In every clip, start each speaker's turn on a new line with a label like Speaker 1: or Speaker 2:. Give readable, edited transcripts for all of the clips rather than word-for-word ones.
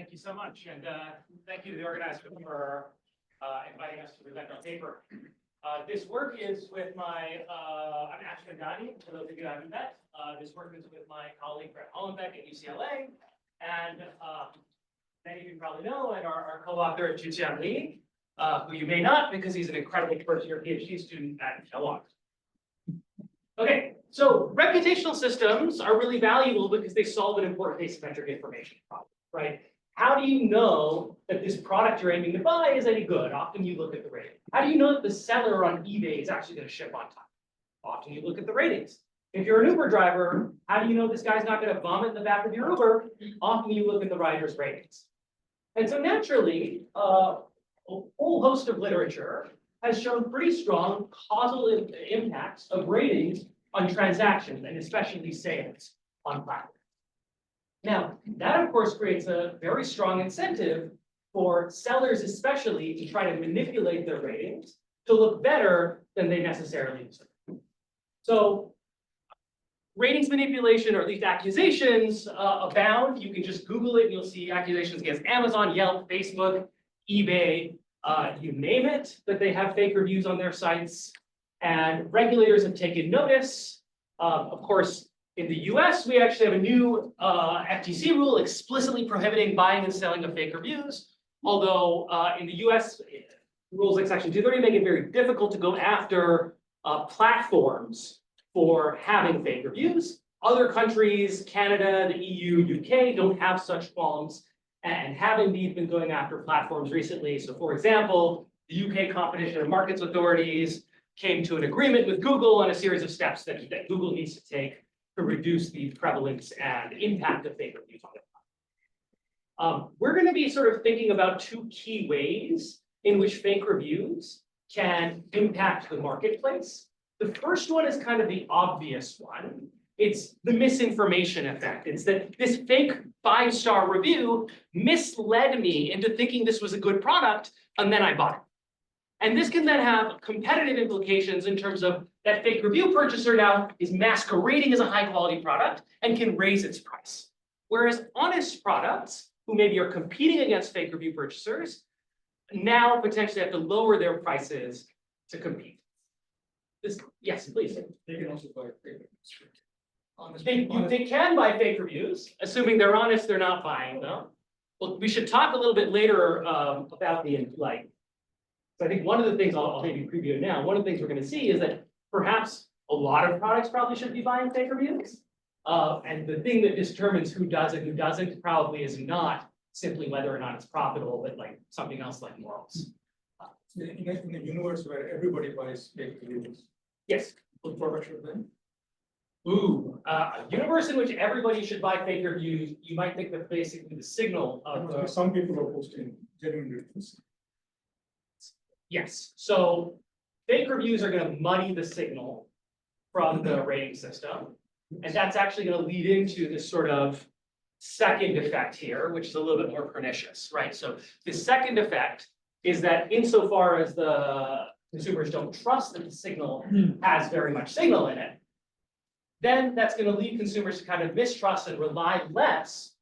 Speaker 1: Thank you so much, and thank you to the organizer for inviting us to present our paper. This work is with my, I'm Ashvin Gandhi, for those of you who haven't met. This work is with my colleague Brett Hollenbeck at UCLA, and many of you probably know, and our co-author Jijian Li, who you may not because he's an incredible first-year PhD student at Kellogg. Okay, so reputational systems are really valuable because they solve an important asymmetric information problem, right? How do you know that this product you're aiming to buy is any good? Often you look at the rating. How do you know that the seller on eBay is actually going to ship on time? Often you look at the ratings. If you're an Uber driver, how do you know this guy's not going to vomit in the back of your Uber? Often you look at the rider's ratings. And so naturally, a whole host of literature has shown pretty strong causal impacts of ratings on transactions, and especially sales on platforms. Now, that of course creates a very strong incentive for sellers especially to try to manipulate their ratings to look better than they necessarily deserve. So ratings manipulation, or at least accusations, abound. You can just Google it and you'll see accusations against Amazon, Yelp, Facebook, eBay, you name it, that they have fake reviews on their sites. And regulators have taken notice. Of course, in the US, we actually have a new FTC rule explicitly prohibiting buying and selling of fake reviews. Although in the US, rules like Section 230 make it very difficult to go after platforms for having fake reviews. Other countries, Canada, the EU, UK, don't have such qualms and have indeed been going after platforms recently. So for example, the UK Competition and Markets Authorities came to an agreement with Google on a series of steps that Google needs to take to reduce the prevalence and impact of fake reviews on it. We're going to be sort of thinking about two key ways in which fake reviews can impact the marketplace. The first one is kind of the obvious one. It's the misinformation effect. It's that this fake 5-star review misled me into thinking this was a good product, and then I bought it. And this can then have competitive implications in terms of that fake review purchaser now is masquerading as a high quality product and can raise its price. Whereas honest products, who maybe are competing against fake review purchasers, now potentially have to lower their prices to compete. Yes, please.
Speaker 2: They can also buy fake reviews.
Speaker 1: They can buy fake reviews, assuming they're honest, they're not buying them. Well, we should talk a little bit later about the So I think one of the things I'll maybe preview it now, one of the things we're going to see is that perhaps a lot of products probably should be buying fake reviews. And the thing that determines who does and who doesn't probably is not simply whether or not it's profitable, but like something else like morals.
Speaker 2: In the universe where everybody buys fake reviews,
Speaker 1: Yes.
Speaker 2: what product should then?
Speaker 1: Ooh, a universe in which everybody should buy fake reviews, you might think that basically the signal of
Speaker 2: Some people are posting genuine reviews.
Speaker 1: Yes, so fake reviews are going to muddy the signal from the rating system. And that's actually going to lead into this sort of second effect here, which is a little bit more pernicious, right? So the second effect is that insofar as the consumers don't trust that the signal has very much signal in it, then that's going to lead consumers to kind of mistrust and rely less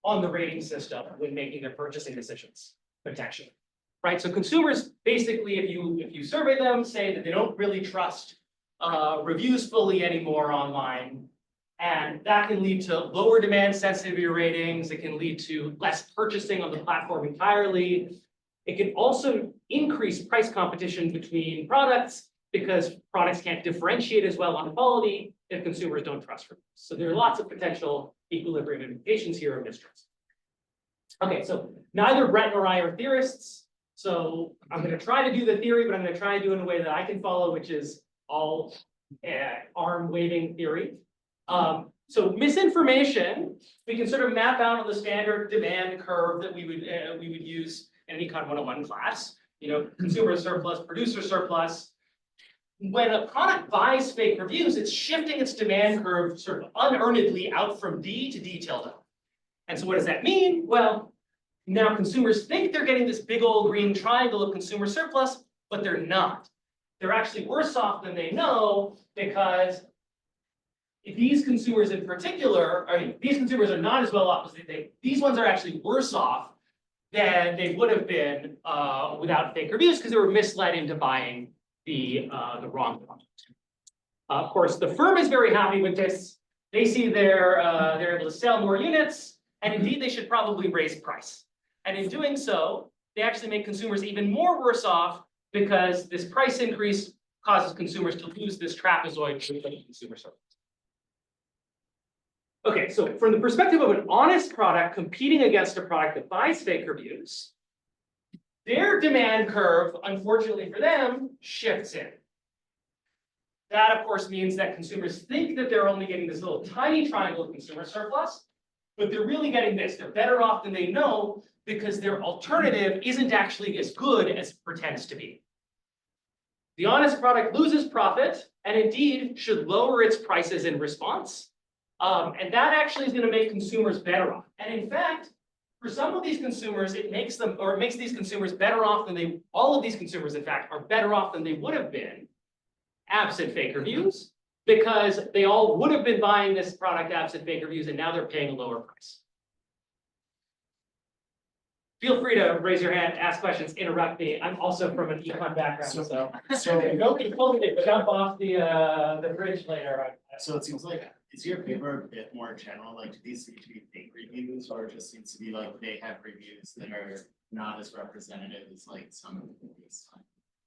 Speaker 1: on the rating system when making their purchasing decisions, potentially. Right, so consumers basically, if you survey them, say that they don't really trust reviews fully anymore online, and that can lead to lower demand sensitivity ratings. It can lead to less purchasing on the platform entirely. It can also increase price competition between products because products can't differentiate as well on quality if consumers don't trust reviews. So there are lots of potential equilibrium implications here of mistrust. Okay, so neither Brett nor I are theorists. So I'm going to try to do the theory, but I'm going to try to do it in a way that I can follow, which is all arm waving theory. So misinformation, we can sort of map out on the standard demand curve that we would use in any Econ 101 class. You know, consumer surplus, producer surplus. When a product buys fake reviews, it's shifting its demand curve sort of unearnedly out from D to D tilde. And so what does that mean? Well, now consumers think they're getting this big old green triangle of consumer surplus, but they're not. They're actually worse off than they know because these consumers in particular, these consumers are not as well off as they think. These ones are actually worse off than they would have been without fake reviews because they were misled into buying the wrong product. Of course, the firm is very happy with this. They see they're able to sell more units, and indeed they should probably raise price. And in doing so, they actually make consumers even more worse off because this price increase causes consumers to lose this trapezoid of consumer service. Okay, so from the perspective of an honest product competing against a product that buys fake reviews, their demand curve, unfortunately for them, shifts in. That, of course, means that consumers think that they're only getting this little tiny triangle of consumer surplus, but they're really getting this. They're better off than they know because their alternative isn't actually as good as it pretends to be. The honest product loses profit and indeed should lower its prices in response. And that actually is going to make consumers better off. And in fact, for some of these consumers, it makes these consumers better off than all of these consumers, in fact, are better off than they would have been absent fake reviews, because they all would have been buying this product absent fake reviews, and now they're paying a lower price. Feel free to raise your hand, ask questions, interrupt me. I'm also from an econ background, so don't be told to jump off the bridge later.
Speaker 3: So it seems like, is your paper a bit more general? Like, do these seem to be fake reviews, or it just seems to be like they have reviews that are not as representative as like some of the reviews?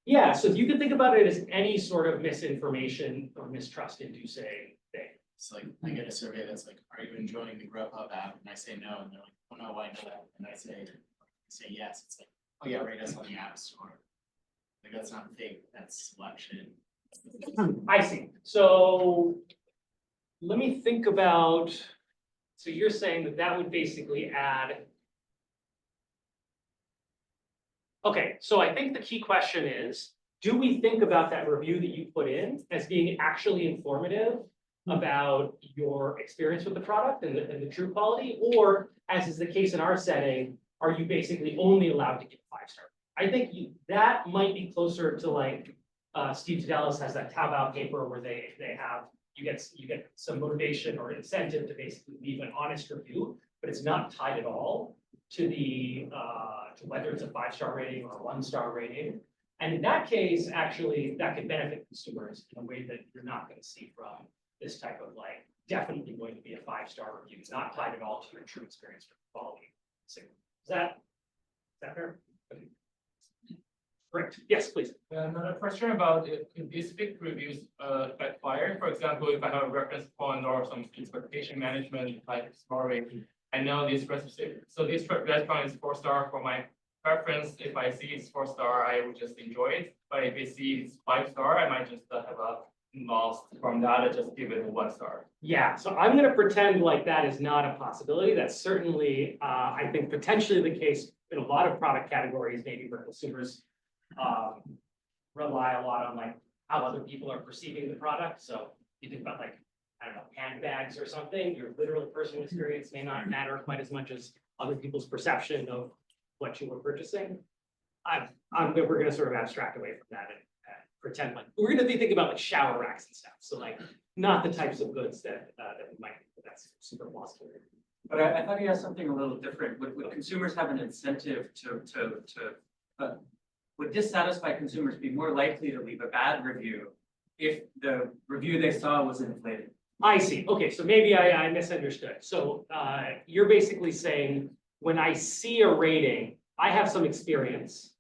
Speaker 1: Yeah, so you can think about it as any sort of misinformation or mistrust inducing thing.
Speaker 3: It's like, I get a survey that's like, are you enjoying the Grubhub app? And I say no, and they're like, oh no, I know that. And I say yes. It's like, oh yeah, rate us on the App Store. Like, that's not fake, that's selection.
Speaker 1: I see. So let me think about, so you're saying that that would basically add. Okay, so I think the key question is, do we think about that review that you put in as being actually informative about your experience with the product and the true quality? Or, as is the case in our setting, are you basically only allowed to give 5-star? I think that might be closer to like Steve Tadelis has that Taobao paper where you get some motivation or incentive to basically leave an honest review, but it's not tied at all to to whether it's a 5-star rating or a 1-star rating. And in that case, actually, that could benefit consumers in a way that you're not going to see from this type of like, definitely going to be a 5-star review. It's not tied at all to your true experience with quality signal. Is that fair? Okay. Great. Yes, please.
Speaker 4: Another question about if these fake reviews backfire. For example, if I have a reference point or some expectation management like scoring, I know this recipe. So this restaurant is 4-star for my preference. If I see it's 4-star, I would just enjoy it. But if I see it's 5-star, I might just have a lost from that. I just give it a 1-star.
Speaker 1: Yeah, so I'm going to pretend like that is not a possibility. That's certainly, I think, potentially the case in a lot of product categories, maybe where consumers rely a lot on like how other people are perceiving the product. So you think about like, I don't know, handbags or something, your literal personal experience may not matter quite as much as other people's perception of what you were purchasing. We're going to sort of abstract away from that and pretend like we're going to be thinking about like shower racks and stuff. So like not the types of goods that we might, but that's super plausible.
Speaker 5: But I thought he has something a little different. Would consumers have an incentive would dissatisfied consumers be more likely to leave a bad review if the review they saw was inflated?
Speaker 1: I see. Okay, so maybe I misunderstood. So you're basically saying when I see a rating, I have some experience.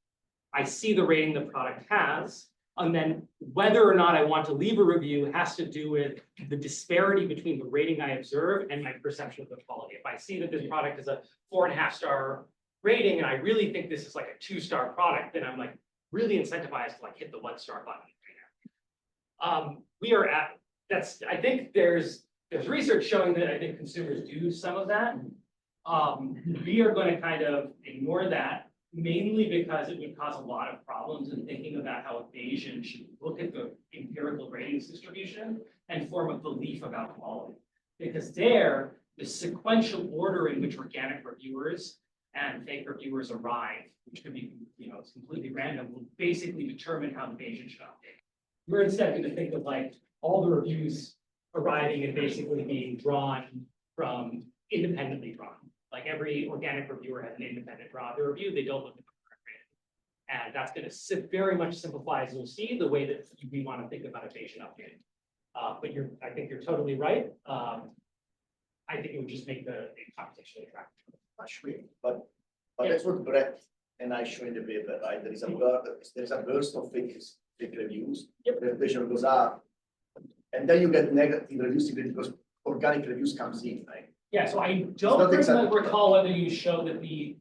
Speaker 1: I see the rating the product has, and then whether or not I want to leave a review has to do with the disparity between the rating I observe and my perception of the quality. If I see that this product is a 4.5-star rating and I really think this is like a 2-star product, then I'm like really incentivized to like hit the 1-star button. I think there's research showing that I think consumers do some of that. We are going to kind of ignore that, mainly because it would cause a lot of problems in thinking about how a Bayesian should look at the empirical ratings distribution and form a belief about quality. Because there, the sequential order in which organic reviewers and fake reviewers arrive, which could be, it's completely random, will basically determine how the Bayesian should update. We're instead going to think of like all the reviews arriving and basically being drawn from independently drawn. Like every organic reviewer has an independent draw of the review, they don't look at the current rating. And that's gonna very much simplify, as you'll see, the way that we want to think about a patient updating. But I think you're totally right. I think it would just make the competition attractive.
Speaker 6: Ashvin, but that's what Brett and I show in the paper, right? There is a burst of fake reviews.
Speaker 1: Yep.
Speaker 6: The reputation goes up. And then you get negative reviews because organic reviews comes in, right?
Speaker 1: Yeah, so I
Speaker 6: not
Speaker 1: don't
Speaker 6: exactly-
Speaker 1: recall whether you show that the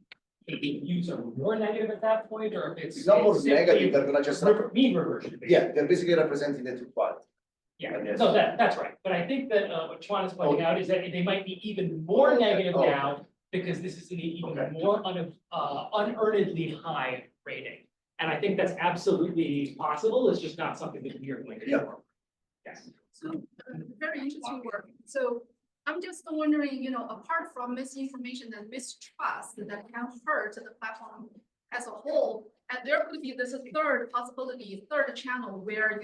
Speaker 1: views are more negative at that point, or if
Speaker 6: It's not more
Speaker 1: simply
Speaker 6: negative, they're gonna just,
Speaker 1: mean reversion. basically.
Speaker 6: yeah, they're basically representing the two quality.
Speaker 1: Yeah,
Speaker 6: Yes.
Speaker 1: no, that's right, but I think that what Chuan is pointing out is that they might be even more negative
Speaker 6: Oh.
Speaker 1: now, because this is an even
Speaker 6: Okay.
Speaker 1: more unearnedly high rating. And I think that's absolutely possible, it's just not something that we are going to do.
Speaker 6: Yeah.
Speaker 1: Yes.
Speaker 7: So, very interesting work. So I'm just wondering, apart from misinformation and mistrust that can hurt the platform as a whole, and there could be this third possibility, third channel where,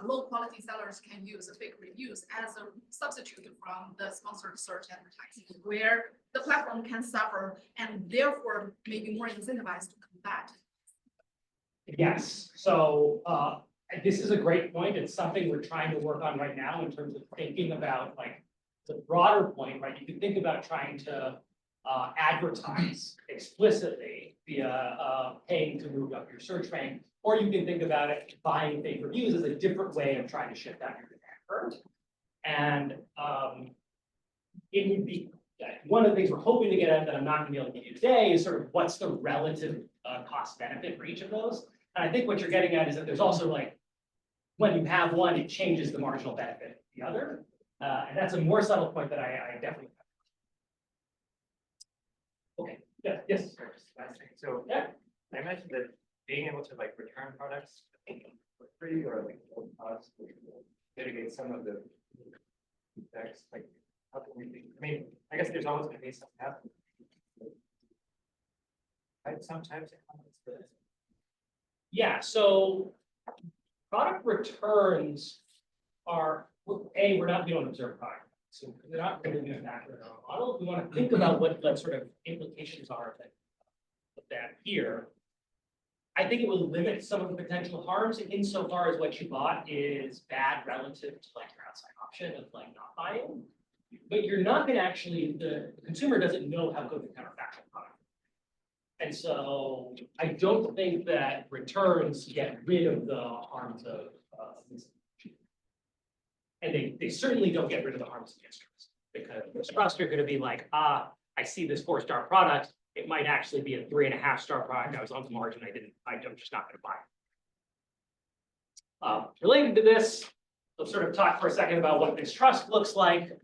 Speaker 7: low quality sellers can use fake reviews as a substitute from the sponsored search advertising, where the platform can suffer and therefore may be more incentivized to combat.
Speaker 1: Yes, so this is a great point. It's something we're trying to work on right now in terms of thinking about like the broader point, right? You can think about trying to advertise explicitly via paying to move up your search rank, or you can think about it buying fake reviews as a different way of trying to shift down your demand curve. And it would be one of the things we're hoping to get at that I'm not going to be able to give you today is sort of what's the relative cost benefit for each of those. And I think what you're getting at is that there's also like, when you have one, it changes the marginal benefit of the other. And that's a more subtle point that I definitely. Okay, yeah, yes.
Speaker 8: Sorry, just last thing. So
Speaker 1: Yeah.
Speaker 8: I mentioned that being able to like return products for free or like low cost would mitigate some of the effects. Like, how can we think? I mean, I guess there's always going to be something happening. Sometimes it happens, but
Speaker 1: Yeah, so product returns are, we don't observe product. So they're not going to be a factor in our model. We want to think about what sort of implications are of that here. I think it will limit some of the potential harms insofar as what you bought is bad relative to like your outside option of like not buying. But you're not going to actually, the consumer doesn't know how good the counterfactual product is. And so I don't think that returns get rid of the harms of misinformation. And they certainly don't get rid of the harms of mistrust, because mistrust are going to be like, I see this 4-star product, it might actually be a 3.5-star product. I was on the margin, I'm just not going to buy it. Related to this, let's sort of talk for a second about what mistrust looks like.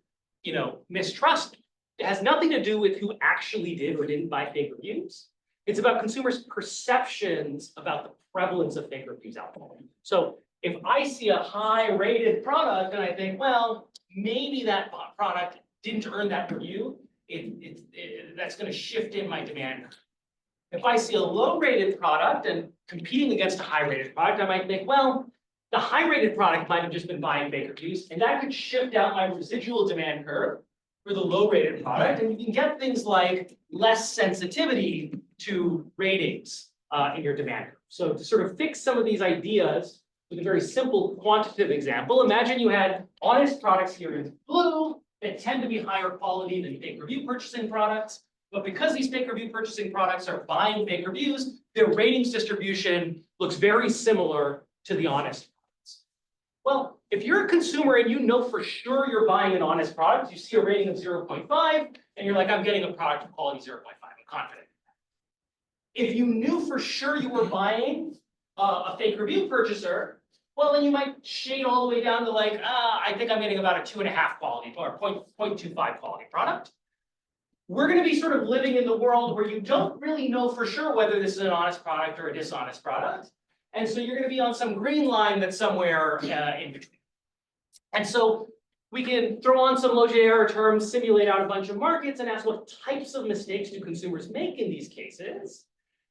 Speaker 1: Mistrust has nothing to do with who actually did or didn't buy fake reviews. It's about consumers' perceptions about the prevalence of fake reviews out there. So if I see a high-rated product and I think, well, maybe that product didn't earn that review, that's going to shift in my demand. If I see a low-rated product and competing against a high-rated product, I might think, well, the high-rated product might have just been buying fake reviews, and that could shift out my residual demand curve for the low-rated product, and you can get things like less sensitivity to ratings in your demand curve. So to sort of fix some of these ideas with a very simple quantitative example, imagine you had honest products here in blue that tend to be higher quality than fake review purchasing products, but because these fake review purchasing products are buying fake reviews, their ratings distribution looks very similar to the honest products. Well, if you're a consumer and you know for sure you're buying an honest product, you see a rating of 0.5, and you're like, I'm getting a product of quality 0.5, I'm confident. If you knew for sure you were buying a fake review purchaser, well, then you might shade all the way down to like, I think I'm getting about a 2.5 quality or 0.25 quality product. We're going to be sort of living in the world where you don't really know for sure whether this is an honest product or a dishonest product. And so you're going to be on some green line that's somewhere in between. And so we can throw on some Logier terms, simulate out a bunch of markets, and ask what types of mistakes do consumers make in these cases.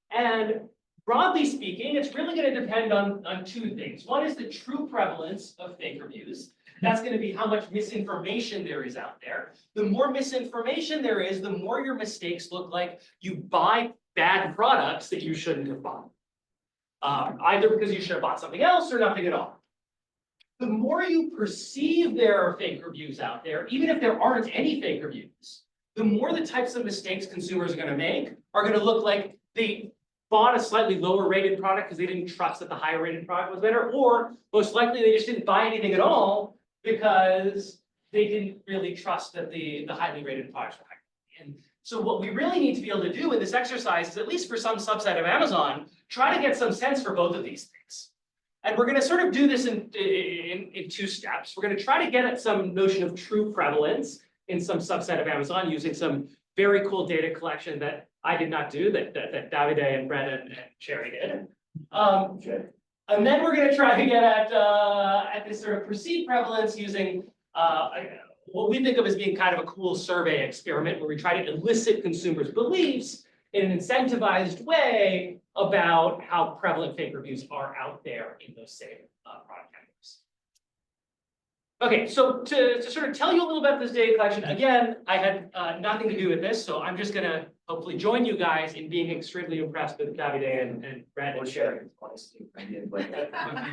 Speaker 1: And broadly speaking, it's really going to depend on two things. One is the true prevalence of fake reviews, That's gonna be how much misinformation there is out there. The more misinformation there is, the more your mistakes look like you buy bad products that you shouldn't have bought. Either because you should have bought something else or nothing at all. The more you perceive there are fake reviews out there, even if there aren't any fake reviews, the more the types of mistakes consumers are gonna make are gonna look like they bought a slightly lower rated product because they didn't trust that the higher rated product was better, or most likely they just didn't buy anything at all because they didn't really trust that the highly rated products were higher. And so what we really need to be able to do in this exercise is, at least for some subset of Amazon, try to get some sense for both of these things. And we're gonna sort of do this in two steps. We're gonna try to get at some notion of true prevalence in some subset of Amazon using some very cool data collection that I did not do, that Davide and Brett and Sherry did. And then we're gonna try to get at this sort of perceived prevalence using what we think of as being kind of a cool survey experiment, where we try to elicit consumers' beliefs in an incentivized way about how prevalent fake reviews are out there in those same product categories. Okay, so to sort of tell you a little bit about this data collection, again, I had nothing to do with this, so I'm just gonna hopefully join you guys in being extremely impressed with Davide and Brett and Sherry.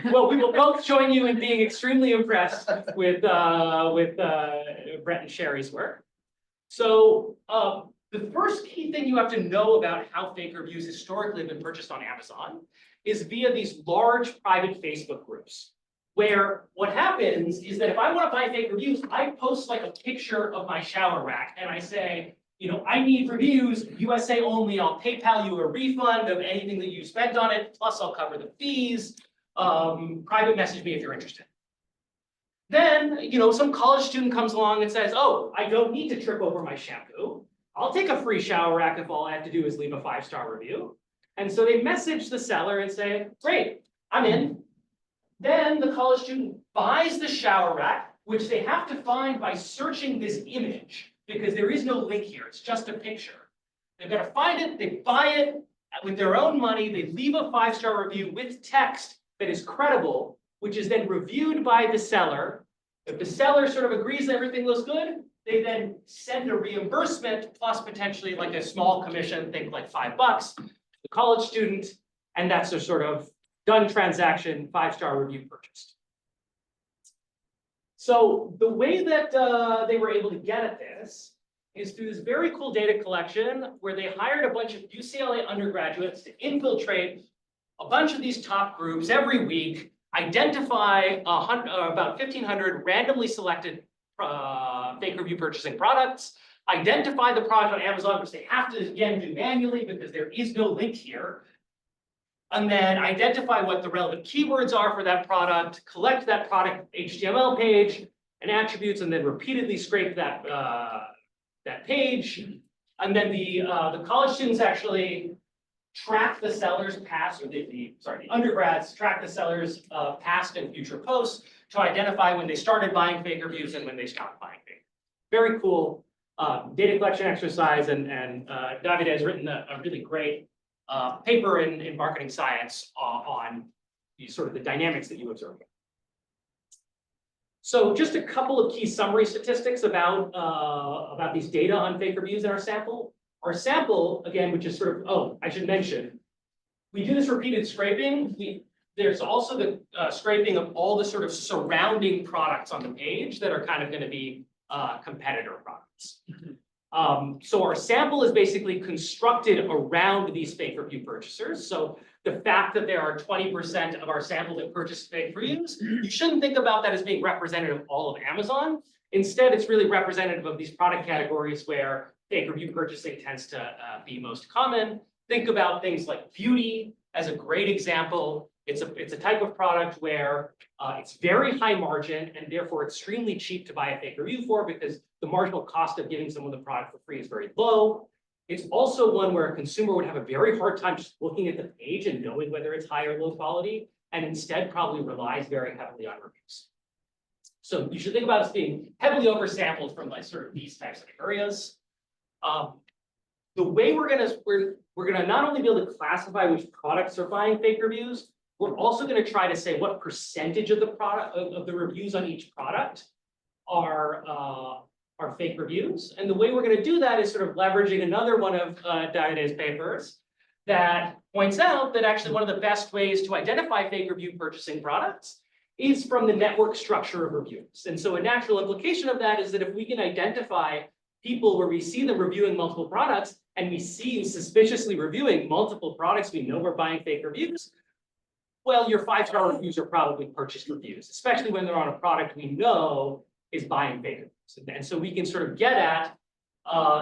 Speaker 1: Well, we will both join you in being extremely impressed with Brett and Sherry's work. So the first key thing you have to know about how fake reviews historically have been purchased on Amazon is via these large private Facebook groups, where what happens is that if I want to buy fake reviews, I post like a picture of my shower rack and I say, you know, I need reviews, USA only, I'll PayPal you a refund of anything that you spent on it, plus I'll cover the fees. Private message me if you're interested. Then, you know, some college student comes along and says, oh, I don't need to trip over my shampoo. I'll take a free shower rack if all I have to do is leave a 5-star review. And so they message the seller and say, great, I'm in. Then the college student buys the shower rack, which they have to find by searching this image, because there is no link here, it's just a picture. They've got to find it, they buy it with their own money, they leave a 5-star review with text that is credible, which is then reviewed by the seller. If the seller sort of agrees that everything looks good, they then send a reimbursement plus potentially like a small commission, think like $5 to the college student, and that's a sort of done transaction, 5-star review purchased. So the way that they were able to get at this is through this very cool data collection where they hired a bunch of UCLA undergraduates to infiltrate a bunch of these top groups every week, identify about 1,500 randomly selected fake review purchasing products, identify the product on Amazon, which they have to, again, do manually because there is no link here, and then identify what the relevant keywords are for that product, collect that product HTML page and attributes, and then repeatedly scrape that, that page. And then the college students actually track the seller's past, or the undergrads track the seller's past and future posts to identify when they started buying fake reviews and when they stopped buying fake. Very cool data collection exercise, and Davide has written a really great paper in marketing science on sort of the dynamics that you observe. So just a couple of key summary statistics about these data on fake reviews in our sample. Our sample, again, which is sort of, oh, I should mention, we do this repeated scraping. There's also the scraping of all the sort of surrounding products on the page that are kind of going to be competitor products. So our sample is basically constructed around these fake review purchasers. So the fact that there are 20% of our sample that purchase fake reviews, you shouldn't think about that as being representative of all of Amazon. Instead, it's really representative of these product categories where fake review purchasing tends to be most common. Think about things like beauty as a great example. It's a type of product where it's very high margin and therefore extremely cheap to buy a fake review for, because the marginal cost of giving someone the product for free is very low. It's also one where a consumer would have a very hard time just looking at the page and knowing whether it's high or low quality, and instead probably relies very heavily on reviews. So you should think about us being heavily oversampled from like sort of these types of areas. The way we're gonna not only be able to classify which products are buying fake reviews, we're also gonna try to say what percentage of the product, of the reviews on each product are fake reviews. And the way we're gonna do that is sort of leveraging another one of Davide's papers that points out that actually one of the best ways to identify fake review purchasing products is from the network structure of reviews. And so a natural implication of that is that if we can identify people where we see them reviewing multiple products and we see you suspiciously reviewing multiple products, we know we're buying fake reviews. Well, your 5-star reviews are probably purchased reviews, especially when they're on a product we know is buying fake reviews. And so we can sort of get at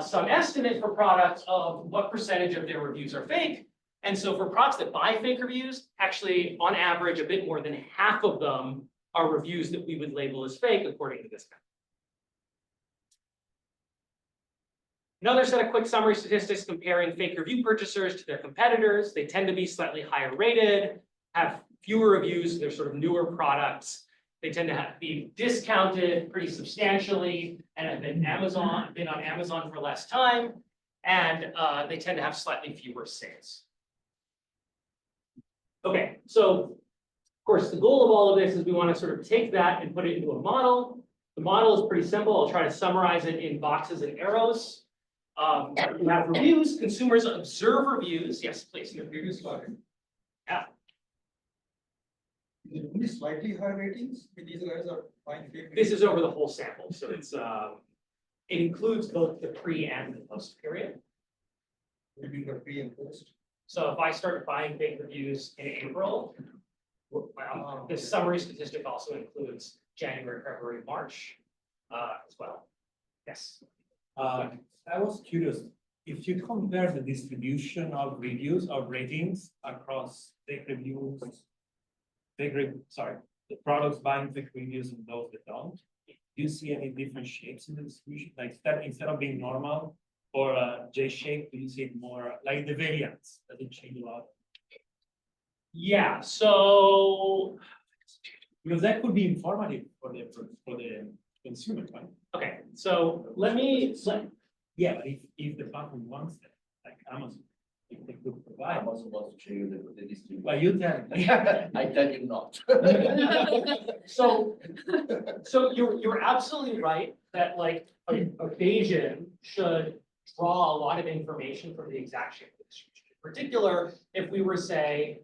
Speaker 1: some estimate for products of what percentage of their reviews are fake. And so for products that buy fake reviews, actually, on average, a bit more than half of them are reviews that we would label as fake, according to this guy. Another set of quick summary statistics comparing fake review purchasers to their competitors. They tend to be slightly higher rated, have fewer reviews, they're sort of newer products. They tend to be discounted pretty substantially and have been on Amazon for less time, and they tend to have slightly fewer sales. Okay, so of course, the goal of all of this is we want to sort of take that and put it into a model. The model is pretty simple. I'll try to summarize it in boxes and arrows. We have reviews, consumers observe reviews. Yes, please.
Speaker 2: In the previous slide.
Speaker 1: Yeah.
Speaker 2: Is it only slightly higher ratings? I mean, these guys are buying fake.
Speaker 1: This is over the whole sample, so it's it includes both the pre and the post period.
Speaker 2: Maybe the pre and post.
Speaker 1: So if I started buying fake reviews in April, this summary statistic also includes January, February, March as well. Yes.
Speaker 9: I was curious, if you compare the distribution of reviews or ratings across fake reviews, the products buying fake reviews and those that don't, do you see any different shapes in the distribution? Like instead of being normal or J shape, do you see it more like the variance? Does it change a lot?
Speaker 1: Yeah, so
Speaker 9: Because that could be informative for the consumer, right?
Speaker 1: okay, so
Speaker 9: Yeah, but if the platform wants that, like Amazon, if they could provide.
Speaker 6: Amazon wants to show you the distribution.
Speaker 9: Well, you tell me.
Speaker 6: I tell you not.
Speaker 1: So you're absolutely right that like a Bayesian should draw a lot of information from the exact shape of the distribution. In particular, if we were, say,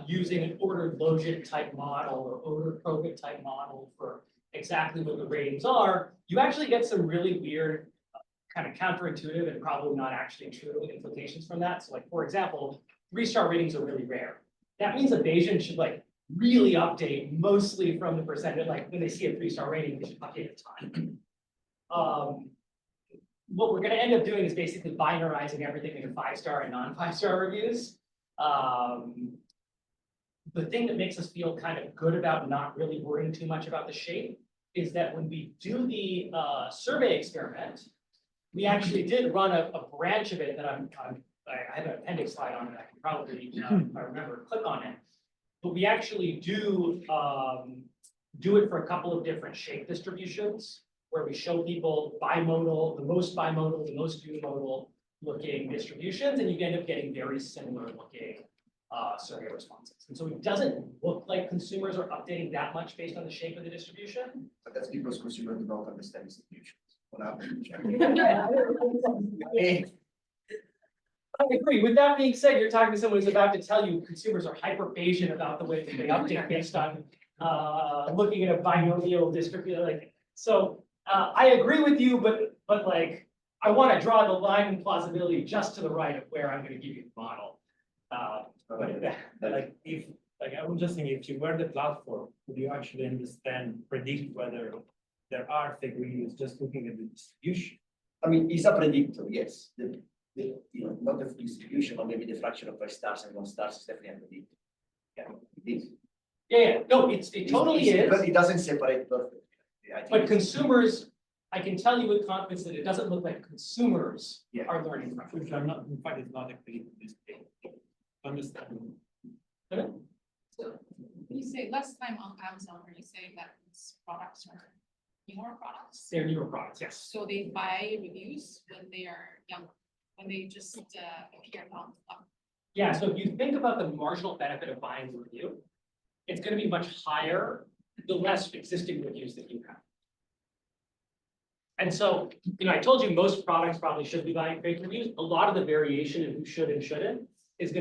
Speaker 1: using an ordered logit type model or ordered probit type model for exactly what the ratings are, you actually get some really weird, kind of counterintuitive and probably not actually true implications from that. So like, for example, 3-star ratings are really rare. That means a Bayesian should like really update mostly from the percentage, like when they see a 3-star rating, they should update a ton. What we're gonna end up doing is basically binarizing everything into 5-star and non-5-star reviews. The thing that makes us feel kind of good about not really worrying too much about the shape is that when we do the survey experiment, we actually did run a branch of it that I have an appendix slide on it. I can probably, if I remember, click on it. But we actually do it for a couple of different shape distributions where we show people bimodal, the most unimodal looking distributions, and you end up getting very similar looking survey responses. And so it doesn't look like consumers are updating that much based on the shape of the distribution.
Speaker 6: But that's because consumers do not understand distributions. What happened?
Speaker 1: I agree. With that being said, you're talking to someone who's about to tell you consumers are hyper Bayesian about the way that they update based on looking at a binomial distribution. Like, so I agree with you, but like I want to draw the line in plausibility just to the right of where I'm going to give you the model.
Speaker 9: Like if, like I was just thinking, if you were the platform, would you actually predict whether there are fake reviews just looking at the distribution?
Speaker 6: I mean, it's a predictor, yes. Not the distribution, but maybe the fraction of 5 stars and 1 stars is definitely a predictor. Yeah, it is.
Speaker 1: Yeah, no, it totally is.
Speaker 6: But it doesn't separate perfectly. I think
Speaker 1: But
Speaker 6: it's-
Speaker 1: consumers, I can tell you with confidence that it doesn't look like consumers
Speaker 6: Yeah.
Speaker 1: are learning from it.
Speaker 9: Which I'm not, in fact, it's not a predictor. This thing. Understand?
Speaker 10: So when you say less time on Amazon, are you saying that these products are newer products?
Speaker 1: They're newer products, yes.
Speaker 10: So they buy reviews when they are young, when they just appear on the platform.
Speaker 1: Yeah, so if you think about the marginal benefit of buying the review, it's gonna be much higher the less existing reviews that you have. And so, I told you most products probably should be buying fake reviews. A lot of the variation in who should and shouldn't is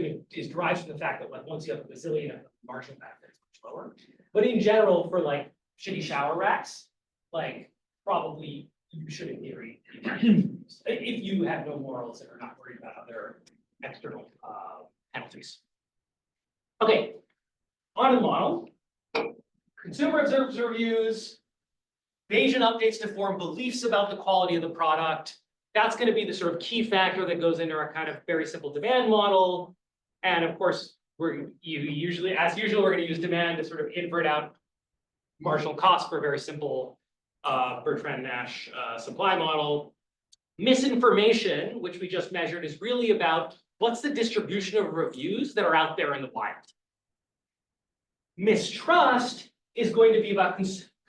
Speaker 1: drives from the fact that like once you have a bazillion, marginal benefit is much lower. But in general, for like shitty shower racks, like probably you should in theory, if you have no morals and are not worried about other external penalties. Okay, on the model, consumer observes reviews, Bayesian updates to form beliefs about the quality of the product. That's going to be the sort of key factor that goes into our kind of very simple demand model. And of course, as usual, we're going to use demand to sort of invert out marginal cost for a very simple Bertrand-Nash supply model. Misinformation, which we just measured, is really about what's the distribution of reviews that are out there in the wild. Mistrust is going to be about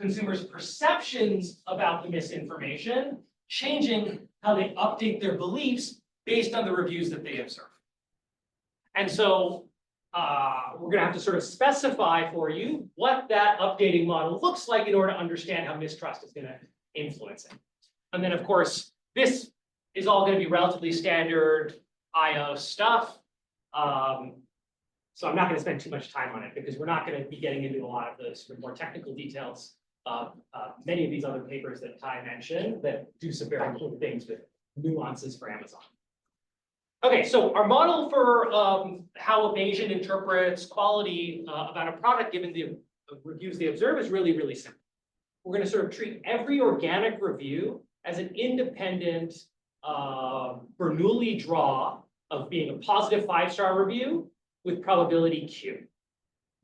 Speaker 1: consumers' perceptions about the misinformation, changing how they update their beliefs based on the reviews that they observe. And so we're going to have to sort of specify for you what that updating model looks like in order to understand how mistrust is going to influence it. And then, of course, this is all going to be relatively standard IO stuff. So I'm not going to spend too much time on it because we're not going to be getting into a lot of the sort of more technical details of many of these other papers that Ty mentioned that do some very cool things with nuances for Amazon. Okay, so our model for how a Bayesian interprets quality about a product given the reviews they observe is really, really simple. We're going to sort of treat every organic review as an independent Bernoulli draw of being a positive 5-star review with probability Q.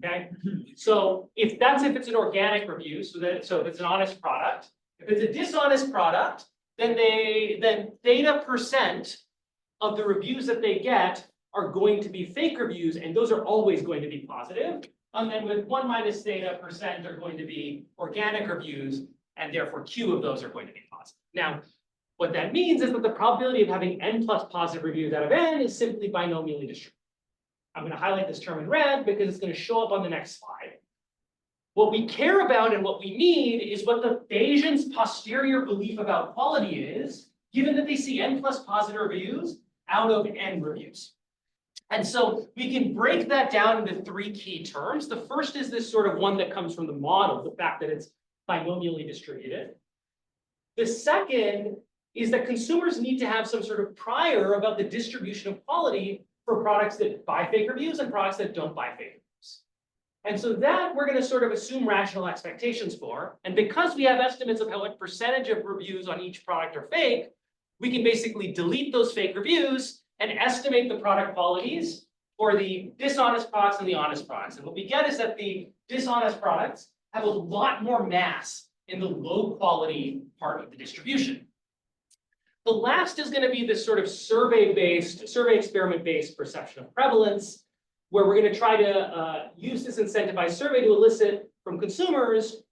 Speaker 1: Okay, so if it's an organic review, so if it's an honest product, if it's a dishonest product, then theta percent of the reviews that they get are going to be fake reviews, and those are always going to be positive. And then with 1 minus theta percent are going to be organic reviews, and therefore Q of those are going to be positive. Now, what that means is that the probability of having n plus positive reviews out of n is simply binomially distributed. I'm going to highlight this term in red because it's going to show up on the next slide. What we care about and what we need is what the Bayesian's posterior belief about quality is, given that they see n plus positive reviews out of n reviews. And so we can break that down into 3 key terms. The first is this sort of one that comes from the model, the fact that it's binomially distributed. The second is that consumers need to have some sort of prior about the distribution of quality for products that buy fake reviews and products that don't buy fake reviews. And so that we're going to sort of assume rational expectations for. And because we have estimates of what percentage of reviews on each product are fake, we can basically delete those fake reviews and estimate the product qualities for the dishonest products and the honest products. And what we get is that the dishonest products have a lot more mass in the low quality part of the distribution. The last is going to be this sort of survey experiment-based perception of prevalence, where we're going to try to use this incentivized survey to elicit from consumers,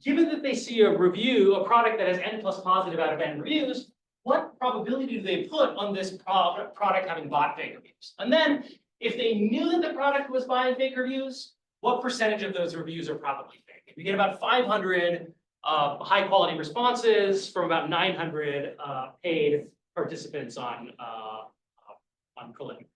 Speaker 1: given that they see a product that has n plus positive out of n reviews, what probability do they put on this product having bought fake reviews? And then, if they knew that the product was buying fake reviews, what percentage of those reviews are probably fake? We get about 500 high-quality responses from about 900 paid participants on Prolific.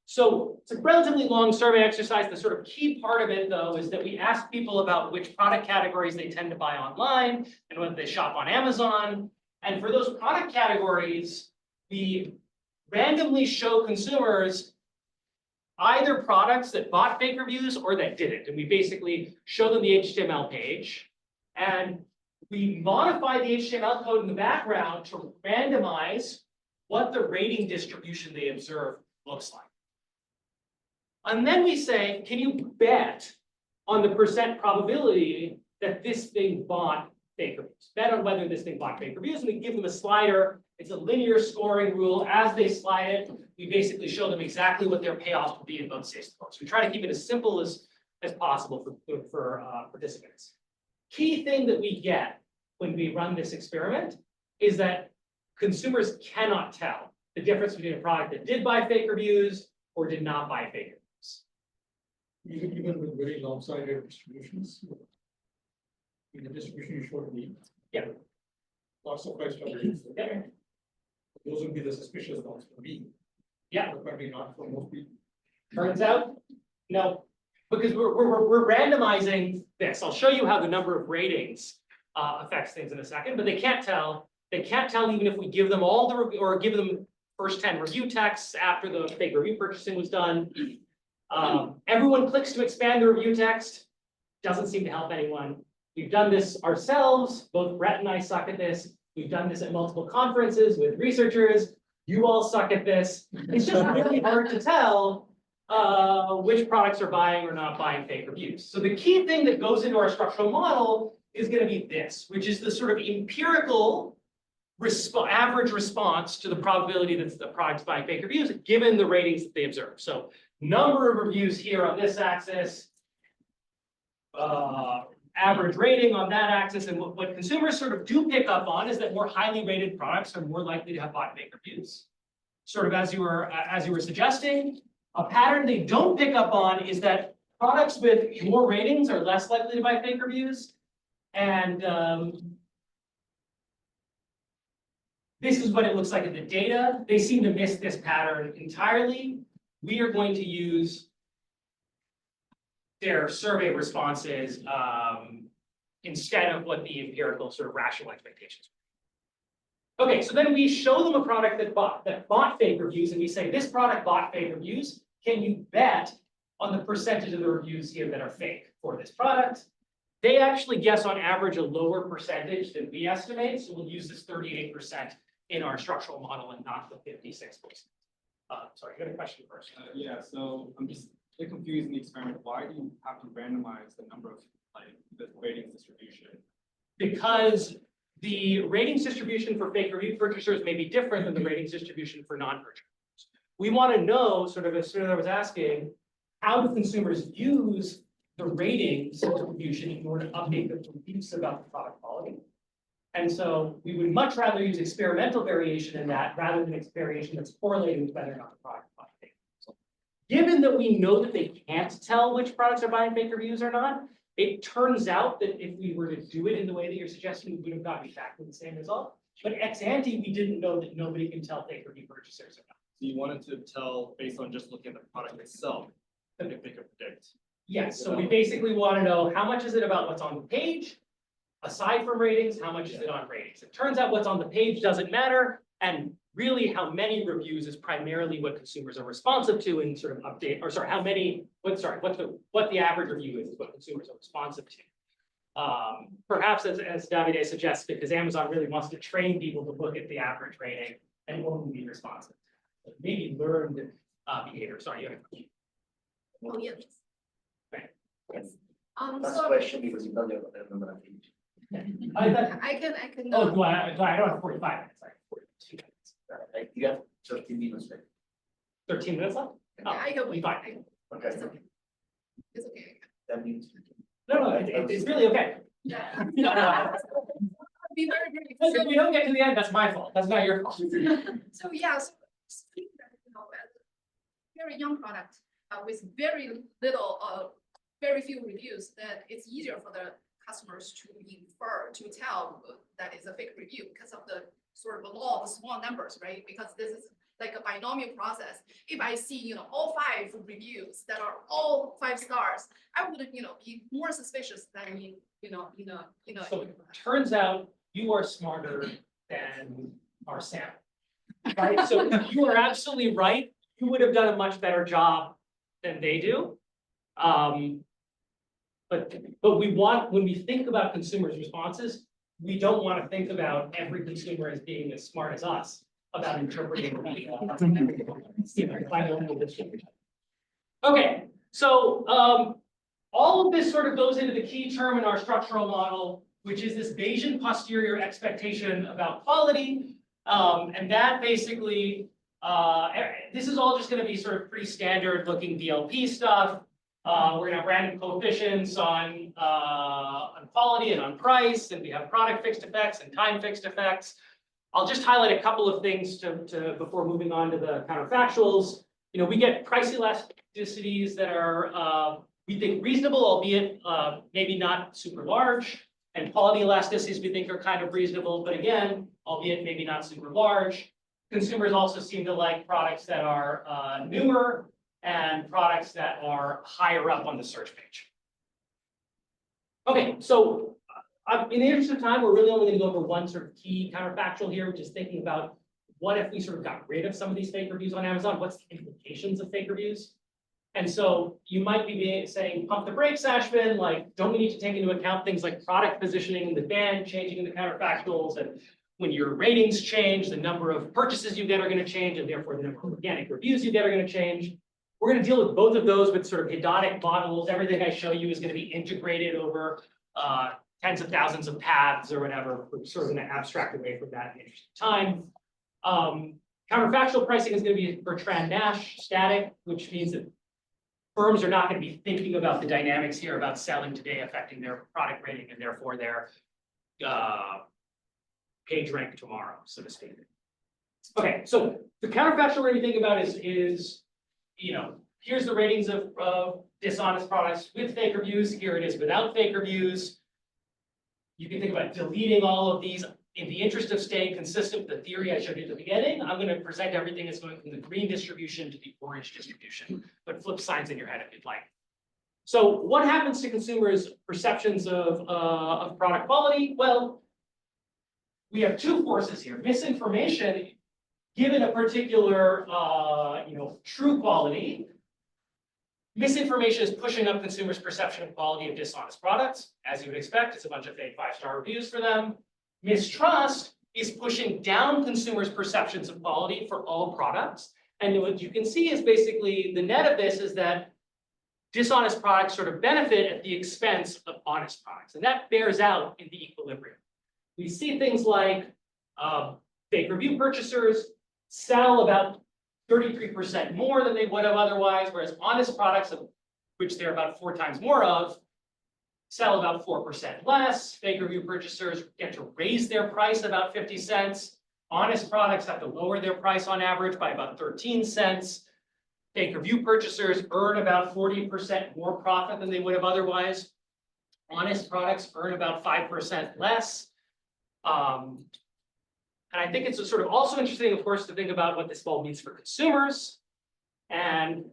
Speaker 1: So it's a relatively long survey exercise. The sort of key part of it, though, is that we ask people about which product categories they tend to buy online and whether they shop on Amazon. And for those product categories, we randomly show consumers either products that bought fake reviews or that didn't. And we basically show them the HTML page. And we modify the HTML code in the background to randomize what the rating distribution they observe looks like. And then we say, can you bet on the percent probability that this thing bought fake reviews? Bet on whether this thing bought fake reviews, and we give them a slider. It's a linear scoring rule. As they slide it, we basically show them exactly what their payoffs will be in both cases. So we try to keep it as simple as possible for participants. Key thing that we get when we run this experiment is that consumers cannot tell the difference between a product that did buy fake reviews or did not buy fake reviews.
Speaker 2: Even with very lopsided distributions. In the distribution you showed me.
Speaker 1: Yeah.
Speaker 2: Lots of five-star ratings.
Speaker 1: Yeah.
Speaker 2: Those would be the suspicious ones for me.
Speaker 1: Yeah.
Speaker 2: But maybe not for most people.
Speaker 1: Turns out, no, because we're randomizing this. I'll show you how the number of ratings affects things in a second, but they can't tell. They can't tell even if we give them all the, or give them first 10 review texts after the fake review purchasing was done. Everyone clicks to expand the review text. Doesn't seem to help anyone. We've done this ourselves. Both Brett and I suck at this. We've done this at multiple conferences with researchers. You all suck at this. It's just really hard to tell which products are buying or not buying fake reviews. So the key thing that goes into our structural model is going to be this, which is the sort of empirical average response to the probability that the product's buying fake reviews, given the ratings that they observe. So number of reviews here on this axis, average rating on that axis, and what consumers sort of do pick up on is that more highly rated products are more likely to have bought fake reviews. Sort of as you were suggesting, a pattern they don't pick up on is that products with more ratings are less likely to buy fake reviews. And this is what it looks like in the data. They seem to miss this pattern entirely. We are going to use their survey responses instead of what the empirical sort of rational expectations were. Okay, so then we show them a product that bought fake reviews, and we say, this product bought fake reviews. Can you bet on the percentage of the reviews here that are fake for this product? They actually guess on average a lower percentage than we estimate, so we'll use this 38% in our structural model and not the 56%. Sorry, you got a question first.
Speaker 11: Yeah, so I'm just a bit confused in the experiment. Why do you have to randomize the number of like the ratings distribution?
Speaker 1: Because the ratings distribution for fake review purchasers may be different than the ratings distribution for non-purchasers. We want to know, sort of as I was asking, how do consumers use the ratings distribution in order to update the beliefs about the product quality? And so we would much rather use experimental variation in that rather than variation that's correlated with whether or not the product is buying fake reviews. Given that we know that they can't tell which products are buying fake reviews or not, it turns out that if we were to do it in the way that you're suggesting, we would have gotten exactly the same result. But ex ante, we didn't know that nobody can tell fake review purchasers or not.
Speaker 11: So you wanted to tell based on just looking at the product itself, if they could predict.
Speaker 1: Yes, so we basically want to know how much is it about what's on the page, aside from ratings, how much is it on ratings? It turns out what's on the page doesn't matter, and really how many reviews is primarily what consumers are responsive to and sort of update, or sorry, what the average review is what consumers are responsive to. Perhaps as Davide suggests, because Amazon really wants to train people to look at the average rating and only be responsive. Maybe learned behavior. Sorry, you have a question.
Speaker 7: Oh, yes.
Speaker 1: Right.
Speaker 7: Yes.
Speaker 6: Last
Speaker 7: So
Speaker 6: question, because you don't remember that page.
Speaker 7: I can.
Speaker 1: Oh, do I don't have 45 minutes, like 42 minutes.
Speaker 6: You have 13 minutes left.
Speaker 1: 13 minutes left? Oh,
Speaker 7: I can wait.
Speaker 1: fine.
Speaker 6: Okay.
Speaker 7: It's okay. It's okay.
Speaker 6: That means.
Speaker 1: No, it's really okay.
Speaker 7: Yeah.
Speaker 1: No,
Speaker 7: Be very brief.
Speaker 1: if we don't get to the end, that's my fault. That's not your fault.
Speaker 7: So yeah, so speaking of, as a very young product with very little, very few reviews, that it's easier for the customers to infer, to tell that is a fake review because of the sort of law of small numbers, right? Because this is like a binomial process. If I see, all 5 reviews that are all 5 stars, I would, be more suspicious than
Speaker 1: So it turns out you are smarter than our sample, right? So you are absolutely right. You would have done a much better job than they do. But we want, when we think about consumers' responses, we don't want to think about every consumer as being as smart as us about interpreting. Okay, so all of this sort of goes into the key term in our structural model, which is this Bayesian posterior expectation about quality. And that basically, this is all just going to be sort of pretty standard looking DLP stuff. We're gonna have random coefficients on quality and on price, and we have product fixed effects and time fixed effects. I'll just highlight a couple of things before moving on to the counterfactuals. we get price elasticities that are, we think reasonable, albeit maybe not super large. And quality elasticities we think are kind of reasonable, but again, albeit maybe not super large. Consumers also seem to like products that are newer and products that are higher up on the search page. Okay, so in the interest of time, we're really only going to go over one sort of key counterfactual here, which is thinking about what if we sort of got rid of some of these fake reviews on Amazon? What's the implications of fake reviews? And so you might be saying, pump the brakes, Ashvin, like, don't we need to take into account things like product positioning in the band, changing in the counterfactuals, and when your ratings change, the number of purchases you get are going to change, and therefore the number of organic reviews you get are going to change. We're going to deal with both of those with sort of hedonic models. Everything I show you is going to be integrated over tens of thousands of paths or whatever, we're sort of going to abstract away from that in the interest of time. Counterfactual pricing is going to be Bertrand Nash static, which means that firms are not going to be thinking about the dynamics here about selling today affecting their product rating and therefore their page rank tomorrow, so to speak. Okay, so the counterfactual we're going to be thinking about is here's the ratings of dishonest products with fake reviews. Here it is without fake reviews. You can think about deleting all of these in the interest of staying consistent with the theory I showed you at the beginning. I'm going to present everything as going from the green distribution to the orange distribution, but flip signs in your head if you'd like. So what happens to consumers' perceptions of product quality? Well, we have two forces here. Misinformation, given a particular true quality, misinformation is pushing up consumers' perception of quality of dishonest products. As you would expect, it's a bunch of fake 5-star reviews for them. Mistrust is pushing down consumers' perceptions of quality for all products. And what you can see is basically the net of this is that dishonest products sort of benefit at the expense of honest products. And that bears out in the equilibrium. We see things like fake review purchasers sell about 33% more than they would have otherwise, whereas honest products, of which there are about 4 times more of, sell about 4% less. Fake review purchasers get to raise their price about 50 cents. Honest products have to lower their price on average by about 13 cents. Fake review purchasers earn about 40% more profit than they would have otherwise. Honest products earn about 5% less. And I think it's sort of also interesting, of course, to think about what this all means for consumers. And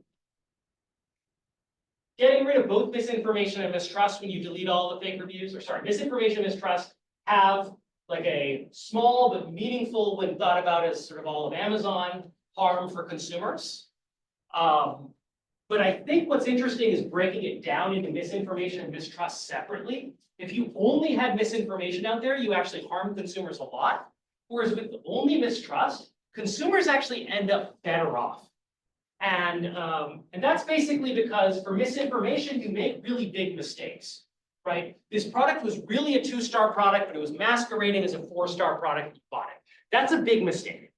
Speaker 1: getting rid of both misinformation and mistrust when you delete all the fake reviews, misinformation and mistrust have like a small but meaningful, when thought about as sort of all of Amazon, harm for consumers. But I think what's interesting is breaking it down into misinformation and mistrust separately. If you only had misinformation out there, you actually harm consumers a lot. Whereas with only mistrust, consumers actually end up better off. And that's basically because for misinformation, you make really big mistakes, right? This product was really a 2-star product, but it was masquerading as a 4-star product. You bought it. That's a big mistake.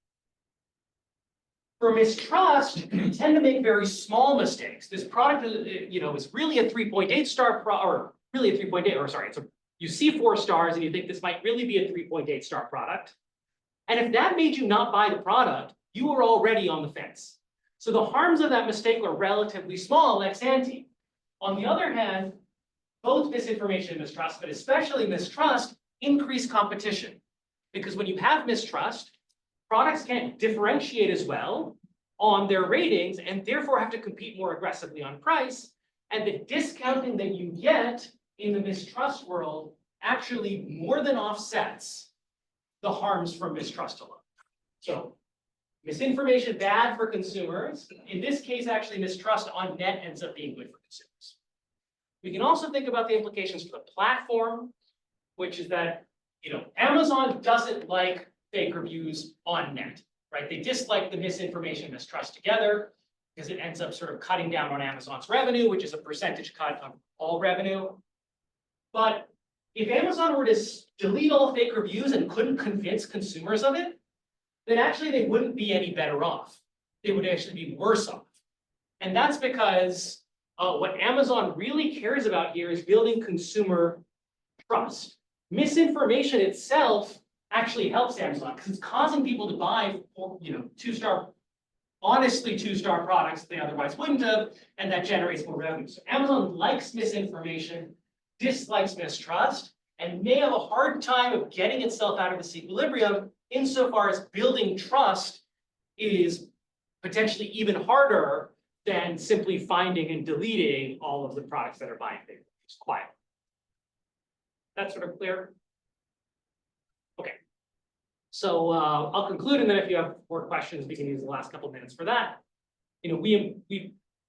Speaker 1: For mistrust, you tend to make very small mistakes. This product, is really a 3.8-star or really a 3.8, or sorry, you see 4 stars and you think this might really be a 3.8-star product. And if that made you not buy the product, you were already on the fence. So the harms of that mistake were relatively small ex ante. On the other hand, both misinformation and mistrust, but especially mistrust, increase competition. Because when you have mistrust, products can't differentiate as well on their ratings and therefore have to compete more aggressively on price. And the discounting that you get in the mistrust world actually more than offsets the harms from mistrust alone. So misinformation bad for consumers. In this case, actually mistrust on net ends up being good for consumers. We can also think about the implications for the platform, which is that Amazon doesn't like fake reviews on net, right? They dislike the misinformation and mistrust together because it ends up sort of cutting down on Amazon's revenue, which is a percentage cut of all revenue. But if Amazon were to delete all fake reviews and couldn't convince consumers of it, then actually they wouldn't be any better off. They would actually be worse off. And that's because what Amazon really cares about here is building consumer trust. Misinformation itself actually helps Amazon because it's causing people to buy 2-star honestly two-star products that they otherwise wouldn't have, and that generates more revenue. So Amazon likes misinformation, dislikes mistrust, and may have a hard time of getting itself out of this equilibrium insofar as building trust is potentially even harder than simply finding and deleting all of the products that are buying things quietly. That's sort of clear? Okay. So I'll conclude, and then if you have more questions, we can use the last couple of minutes for that. You know, we